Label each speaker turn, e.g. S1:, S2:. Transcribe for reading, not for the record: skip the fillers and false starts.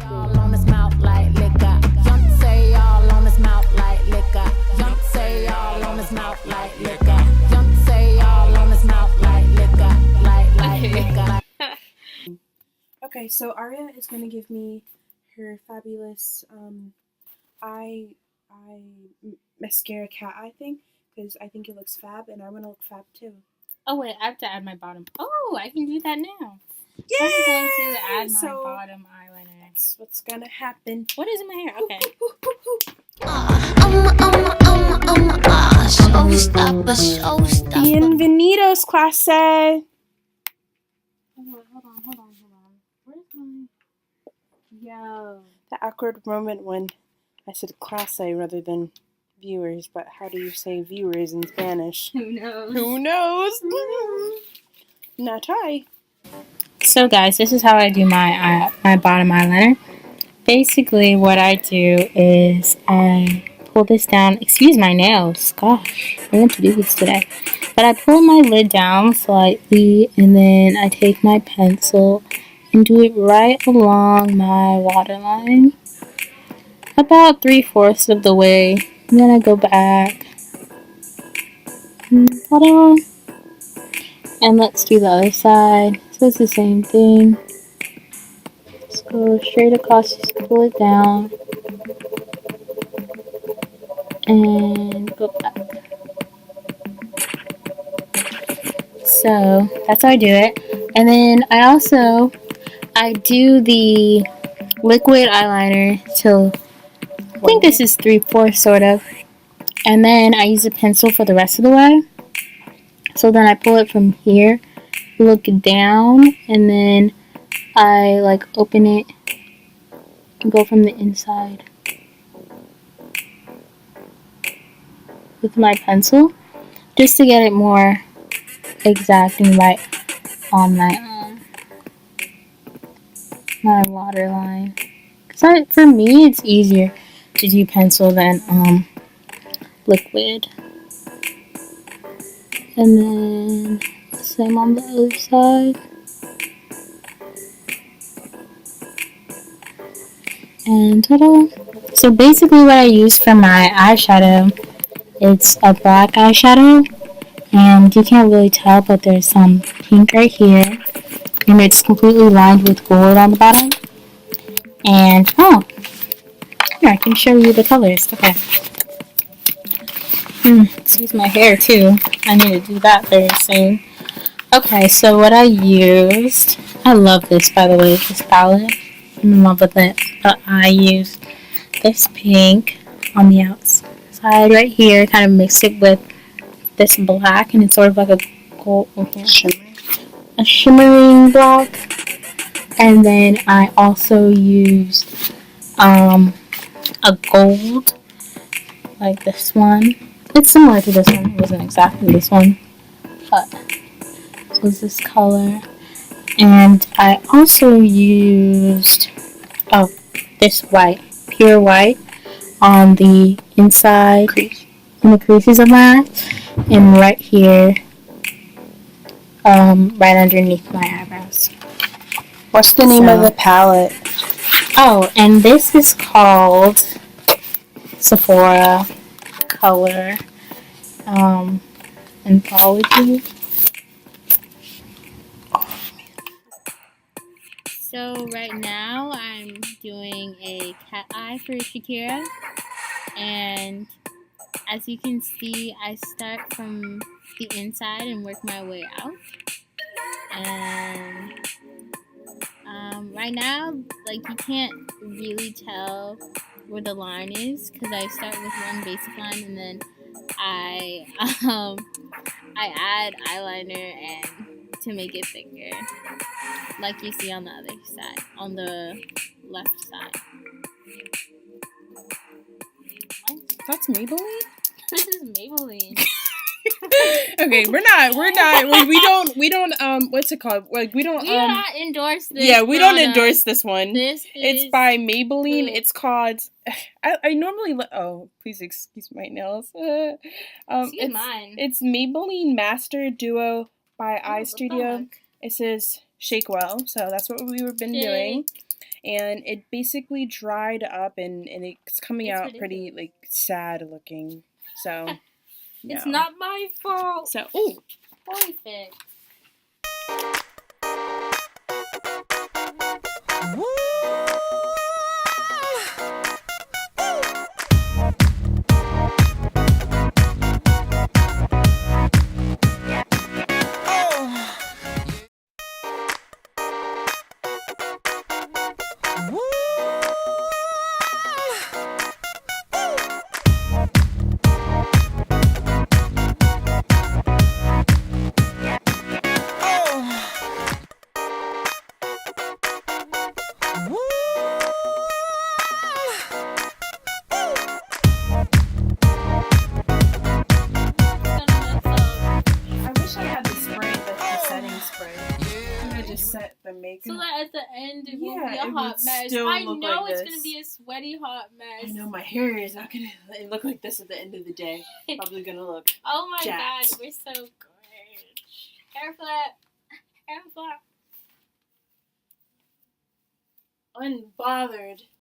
S1: All on his mouth like liquor. Young say all on his mouth like liquor. Young say all on his mouth like liquor. Young say all on his mouth like liquor. Like liquor.
S2: Okay, so Aria is going to give me her fabulous mascara cat eye thing because I think it looks fab and I want to look fab too.
S3: Oh wait, I have to add my bottom. Oh, I can do that now.
S2: Yay!
S3: So I'm going to add my
S2: So
S3: bottom eyeliner.
S2: that's what's gonna happen.
S3: What is in my hair? Okay.
S2: Bienvenidos, clase.
S3: Hold on. Where's my... Yo.
S2: The awkward moment when I said clase rather than viewers, but how do you say viewers in Spanish?
S3: Who knows?
S2: Who knows? Not I.
S3: So guys, this is how I do my bottom eyeliner. Basically, what I do is I pull this down. Excuse my nails. Gosh, I meant to do this today. But I pull my lid down slightly, and then I take my pencil and do it right along my waterline. About 3/4 of the way. And then I go back. Ta-da! And let's do the other side. So it's the same thing. Just go straight across, just pull it down. And go back. So that's how I do it. And then I do the liquid eyeliner till I think this is 3/4 sort of. And then I use a pencil for the rest of the way. So then I pull it from here, look down, and then I like open it and go from the inside with my pencil just to get it more exact and right on my waterline. Cause for me, it's easier to do pencil than liquid. And then same on the other side. And ta-da! So basically what I use for my eyeshadow, it's a black eyeshadow. And you can't really tell, but there's some pink right here. And it's completely lined with gold on the bottom. And, oh, here, I can show you the colors. Okay. Excuse my hair, too. I need to do that very soon. Okay, so what I used, I love this, by the way, this palette. I'm in love with it. But I used this pink on the outside right here, kind of mixed it with this black, and it's sort of like a gold, a shimmering black. And then I also used a gold, like this one. It's similar to this one. It wasn't exactly this one, but it was this color. And I also used this white, pure white, on the inside, in the creases of my eyes, and right here, right underneath my eyebrows.
S2: What's the name of the palette?
S3: Oh, and this is called Sephora Color Anthology. So right now I'm doing a cat eye for Shakira, and as you can see, I start from the inside and work my way out. And right now, like, you can't really tell where the line is because I start with one basic line and then I add eyeliner and to make it thicker, like you see on the other side, on the left side.
S2: That's Maybelline?
S3: This is Maybelline.
S2: Okay, we don't what's it called? Like we don't
S3: do not endorse this.
S2: Yeah, we don't endorse this one.
S3: It's
S2: by Maybelline. It's called I normally please excuse my nails.
S3: Excuse mine.
S2: It's Maybelline Master Duo by Eye Studio. It says Shake Well, so that's what we've been doing. and it basically dried up and it's coming
S3: It's
S2: out pretty like sad looking. So
S3: It's
S2: no.
S3: not my fault.
S2: So oh,
S3: Perfect.
S2: I wish I had the spray, the setting spray. I'm gonna just set the makeup.
S3: So that at the end it won't be
S2: Yeah,
S3: a
S2: it
S3: hot
S2: would
S3: mess.
S2: still
S3: I
S2: look
S3: know
S2: like
S3: it's
S2: this.
S3: gonna be a sweaty hot mess.
S2: I know my hair is not gonna look like this at the end of the day. Probably gonna look
S3: Oh my
S2: jacked.
S3: god, we're so good. Hair flip. Hair flip.
S2: unbothered.